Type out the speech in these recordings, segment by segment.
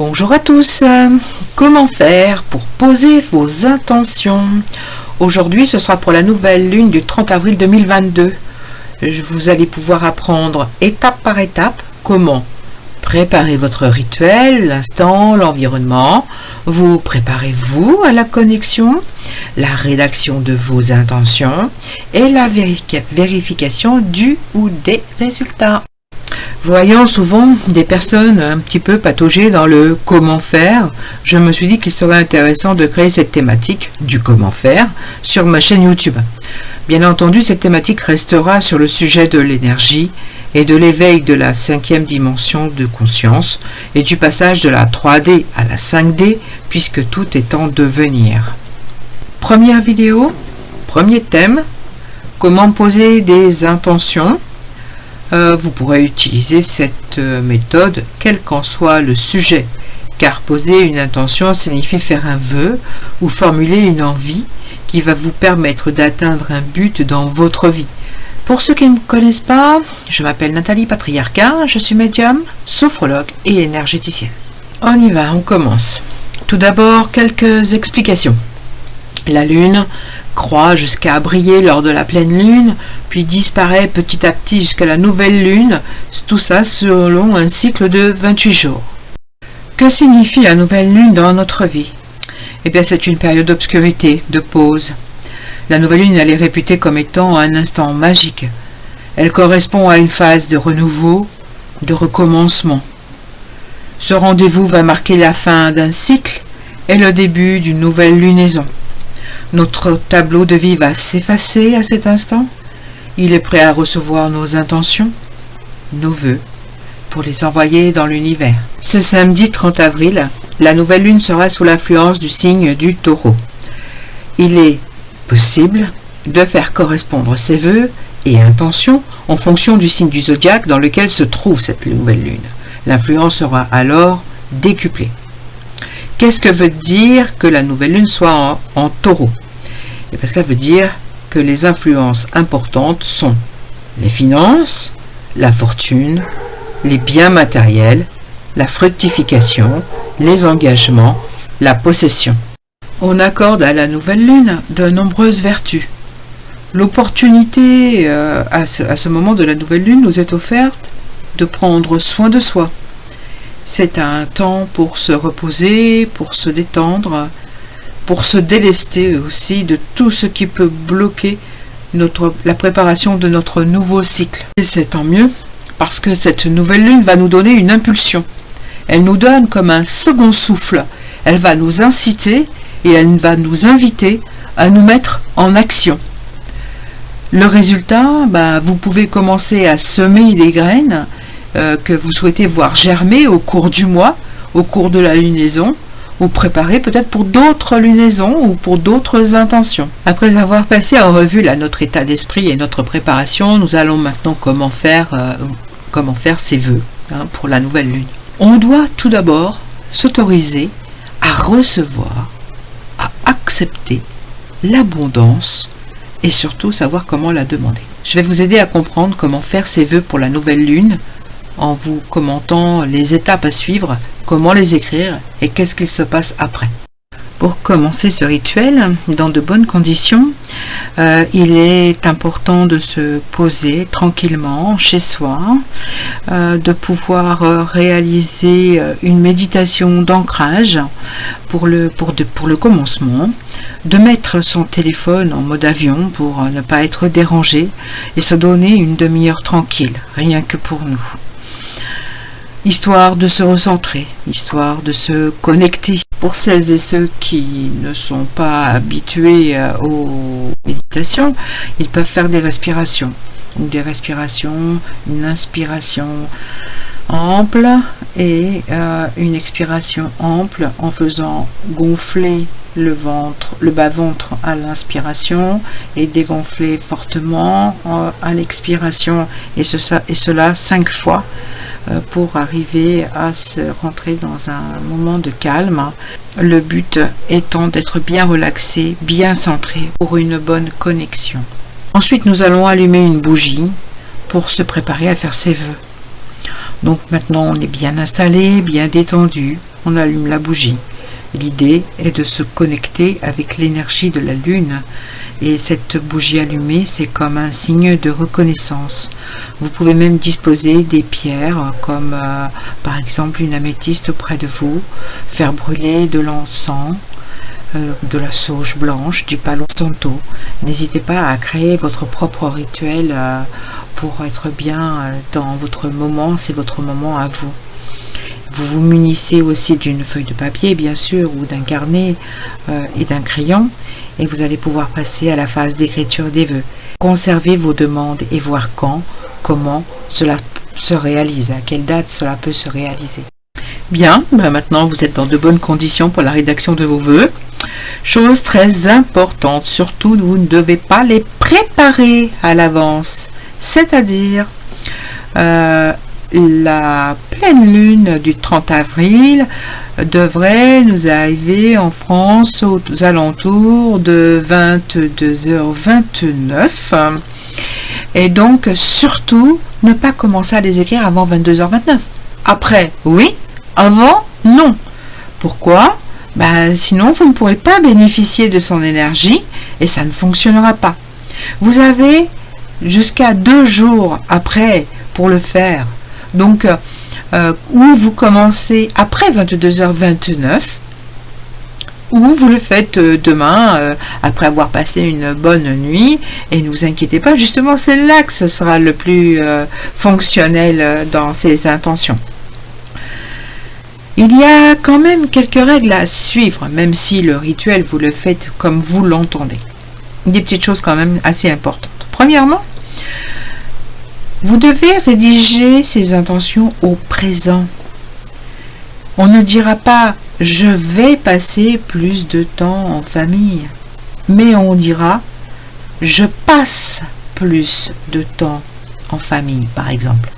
Bonjour à tous, comment faire pour poser vos intentions? Aujourd'hui ce sera pour la nouvelle lune du 30 avril 2022. Vous allez pouvoir apprendre étape par étape comment préparer votre rituel, l'instant, l'environnement. Vous préparez-vous à la connexion, la rédaction de vos intentions et la vérification du ou des résultats. Voyant souvent des personnes un petit peu pataugées dans le comment faire, je me suis dit qu'il serait intéressant de créer cette thématique du comment faire sur ma chaîne YouTube. Bien entendu, cette thématique restera sur le sujet de l'énergie et de l'éveil de la 5e dimension de conscience et du passage de la 3D à la 5D puisque tout est en devenir. Première vidéo, premier thème, comment poser des intentions. Vous pourrez utiliser cette méthode quel qu'en soit le sujet, car poser une intention signifie faire un vœu ou formuler une envie qui va vous permettre d'atteindre un but dans votre vie. Pour ceux qui ne me connaissent pas, je m'appelle Nathalie Patriarcat, je suis médium, sophrologue et énergéticienne. On y va, on commence. Tout d'abord, quelques explications. La lune croît jusqu'à briller lors de la pleine lune, puis disparaît petit à petit jusqu'à la nouvelle lune, tout ça selon un cycle de 28 jours. Que signifie la nouvelle lune dans notre vie? Eh bien, c'est une période d'obscurité, de pause. La nouvelle lune, elle est réputée comme étant un instant magique. Elle correspond à une phase de renouveau, de recommencement. Ce rendez-vous va marquer la fin d'un cycle et le début d'une nouvelle lunaison. Notre tableau de vie va s'effacer à cet instant. Il est prêt à recevoir nos intentions, nos vœux, pour les envoyer dans l'univers. Ce samedi 30 avril, la nouvelle lune sera sous l'influence du signe du Taureau. Il est possible de faire correspondre ses vœux et intentions en fonction du signe du zodiaque dans lequel se trouve cette nouvelle lune. L'influence sera alors décuplée. Qu'est-ce que veut dire que la nouvelle lune soit en Taureau? Et bien, ça veut dire que les influences importantes sont les finances, la fortune, les biens matériels, la fructification, les engagements, la possession. On accorde à la nouvelle lune de nombreuses vertus. L'opportunité à ce moment de la nouvelle lune nous est offerte de prendre soin de soi. C'est un temps pour se reposer, pour se détendre, pour se délester aussi de tout ce qui peut bloquer la préparation de notre nouveau cycle. Et c'est tant mieux, parce que cette nouvelle lune va nous donner une impulsion. Elle nous donne comme un second souffle. Elle va nous inciter et elle va nous inviter à nous mettre en action. Le résultat, vous pouvez commencer à semer des graines que vous souhaitez voir germer au cours du mois, au cours de la lunaison, ou préparer peut-être pour d'autres lunaisons ou pour d'autres intentions. Après avoir passé en revue notre état d'esprit et notre préparation, nous allons maintenant comment faire ses vœux pour la nouvelle lune. On doit tout d'abord s'autoriser à recevoir, à accepter l'abondance et surtout savoir comment la demander. Je vais vous aider à comprendre comment faire ses vœux pour la nouvelle lune en vous commentant les étapes à suivre, comment les écrire et qu'est-ce qu'il se passe après. Pour commencer ce rituel dans de bonnes conditions, il est important de se poser tranquillement chez soi, de pouvoir réaliser une méditation d'ancrage pour le commencement, de mettre son téléphone en mode avion pour ne pas être dérangé et se donner une demi-heure tranquille, rien que pour nous. Histoire de se recentrer, histoire de se connecter. Pour celles et ceux qui ne sont pas habitués aux méditations, ils peuvent faire des respirations. Donc des respirations, une inspiration ample et une expiration ample en faisant gonfler le ventre, le bas-ventre à l'inspiration et dégonfler fortement à l'expiration et cela 5 fois. Pour arriver à se rentrer dans un moment de calme. Le but étant d'être bien relaxé, bien centré pour une bonne connexion. Ensuite, nous allons allumer une bougie pour se préparer à faire ses vœux. Donc maintenant, on est bien installé, bien détendu. on allume la bougie. L'idée est de se connecter avec l'énergie de la lune. Et cette bougie allumée, c'est comme un signe de reconnaissance. Vous pouvez même disposer des pierres, comme par exemple une améthyste auprès de vous, faire brûler de l'encens, de la sauge blanche, du palo santo. N'hésitez pas à créer votre propre rituel pour être bien dans votre moment, c'est votre moment à vous. Vous vous munissez aussi d'une feuille de papier, bien sûr, ou d'un carnet et d'un crayon, et vous allez pouvoir passer à la phase d'écriture des vœux. Conservez vos demandes et voir comment cela se réalise, à quelle date cela peut se réaliser. Bien, maintenant vous êtes dans de bonnes conditions pour la rédaction de vos vœux. Chose très importante, surtout vous ne devez pas les préparer à l'avance, c'est-à-dire la pleine lune du 30 avril devrait nous arriver en France aux alentours de 22h29 et donc surtout ne pas commencer à les écrire avant 22h29. Après, oui, avant, non. Pourquoi ? Sinon vous ne pourrez pas bénéficier de son énergie et ça ne fonctionnera pas. Vous avez jusqu'à 2 jours après pour le faire. Donc, ou vous commencez après 22h29, ou vous le faites demain, après avoir passé une bonne nuit, et ne vous inquiétez pas, justement, c'est là que ce sera le plus fonctionnel dans ces intentions. Il y a quand même quelques règles à suivre, même si le rituel, vous le faites comme vous l'entendez. Des petites choses quand même assez importantes. Premièrement, vous devez rédiger ces intentions au présent. On ne dira pas « je vais passer plus de temps en famille », mais on dira « je passe plus de temps en famille », par exemple.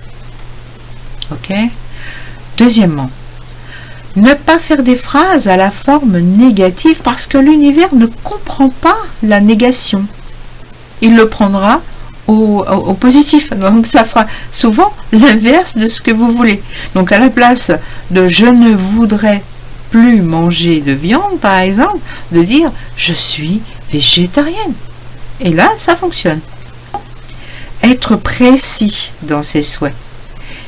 Ok ? Deuxièmement, ne pas faire des phrases à la forme négative parce que l'univers ne comprend pas la négation. Il le prendra au positif. Donc ça fera souvent l'inverse de ce que vous voulez. Donc à la place de je ne voudrais plus manger de viande, par exemple, de dire je suis végétarienne. Et là, ça fonctionne. Être précis dans ses souhaits.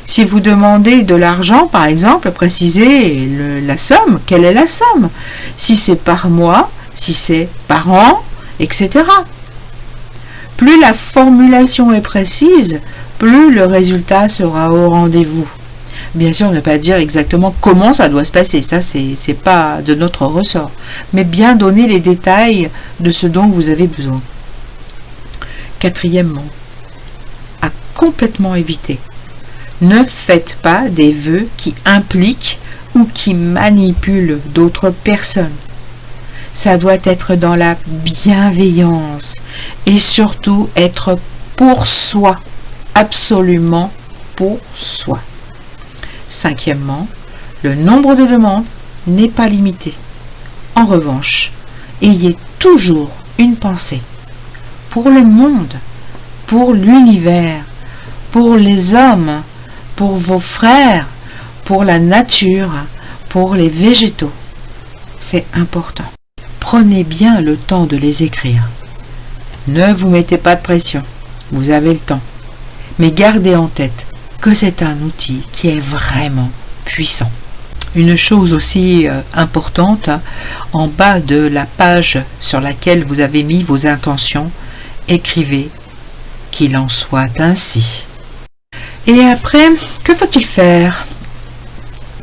Si vous demandez de l'argent, par exemple, précisez la somme. Quelle est la somme? Si c'est par mois, si c'est par an, etc. Plus la formulation est précise, plus le résultat sera au rendez-vous. Bien sûr, ne pas dire exactement comment ça doit se passer, ça c'est pas de notre ressort, mais bien donner les détails de ce dont vous avez besoin. Quatrièmement, à complètement éviter. Ne faites pas des vœux qui impliquent ou qui manipulent d'autres personnes. Ça doit être dans la bienveillance et surtout être pour soi, absolument pour soi. Cinquièmement, le nombre de demandes n'est pas limité. En revanche, ayez toujours une pensée pour le monde, pour l'univers, pour les hommes, pour vos frères, pour la nature, pour les végétaux. C'est important. Prenez bien le temps de les écrire. Ne vous mettez pas de pression, vous avez le temps. Mais gardez en tête que c'est un outil qui est vraiment puissant. Une chose aussi importante, en bas de la page sur laquelle vous avez mis vos intentions, écrivez « qu'il en soit ainsi ». Et après, que faut-il faire?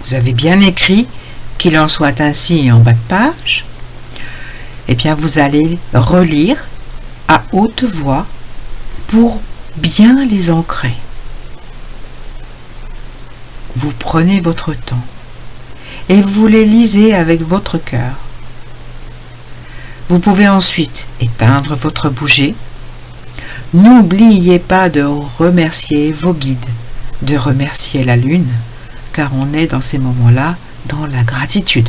Vous avez bien écrit « qu'il en soit ainsi » en bas de page. Eh bien, vous allez relire à haute voix pour bien les ancrer. Vous prenez votre temps et vous les lisez avec votre cœur. Vous pouvez ensuite éteindre votre bougie. N'oubliez pas de remercier vos guides, de remercier la lune, car on est dans ces moments-là dans la gratitude.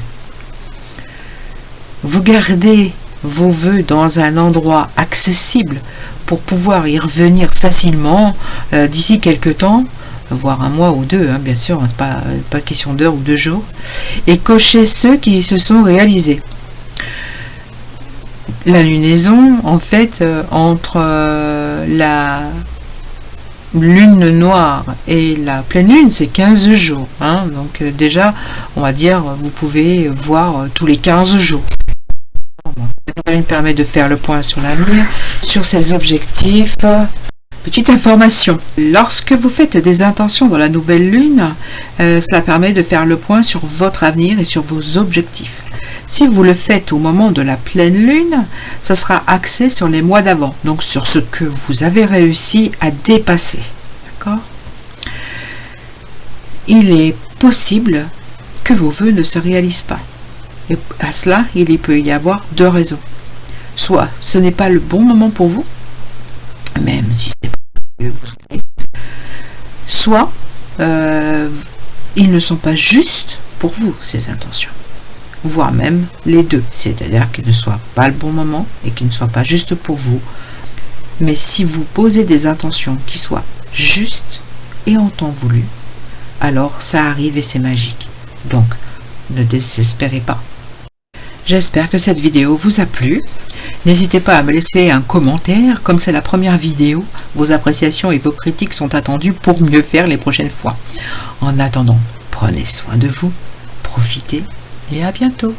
Vous gardez vos vœux dans un endroit accessible pour pouvoir y revenir facilement d'ici quelque temps. voire un mois ou deux, hein, bien sûr, c'est pas question d'heures ou de jours, et cochez ceux qui se sont réalisés. La lunaison, en fait, entre la lune noire et la pleine lune, c'est 15 jours. Hein, donc déjà, on va dire, vous pouvez voir tous les 15 jours. La nouvelle lune permet de faire le point sur l'avenir, sur ses objectifs. Petite information, lorsque vous faites des intentions dans la nouvelle lune, cela permet de faire le point sur votre avenir et sur vos objectifs. Si vous le faites au moment de la pleine lune, ça sera axé sur les mois d'avant, donc sur ce que vous avez réussi à dépasser. D'accord ? Il est possible que vos vœux ne se réalisent pas. Et à cela, il peut y avoir deux raisons. Soit ce n'est pas le bon moment pour vous, même si c'est pas, soit ils ne sont pas justes pour vous, ces intentions. Voire même les deux, c'est-à-dire qu'ils ne soient pas le bon moment et qu'ils ne soient pas justes pour vous. Mais si vous posez des intentions qui soient justes et en temps voulu, alors ça arrive et c'est magique. Donc, ne désespérez pas. J'espère que cette vidéo vous a plu. N'hésitez pas à me laisser un commentaire, comme c'est la première vidéo. Vos appréciations et vos critiques sont attendues pour mieux faire les prochaines fois. En attendant, prenez soin de vous, profitez et à bientôt.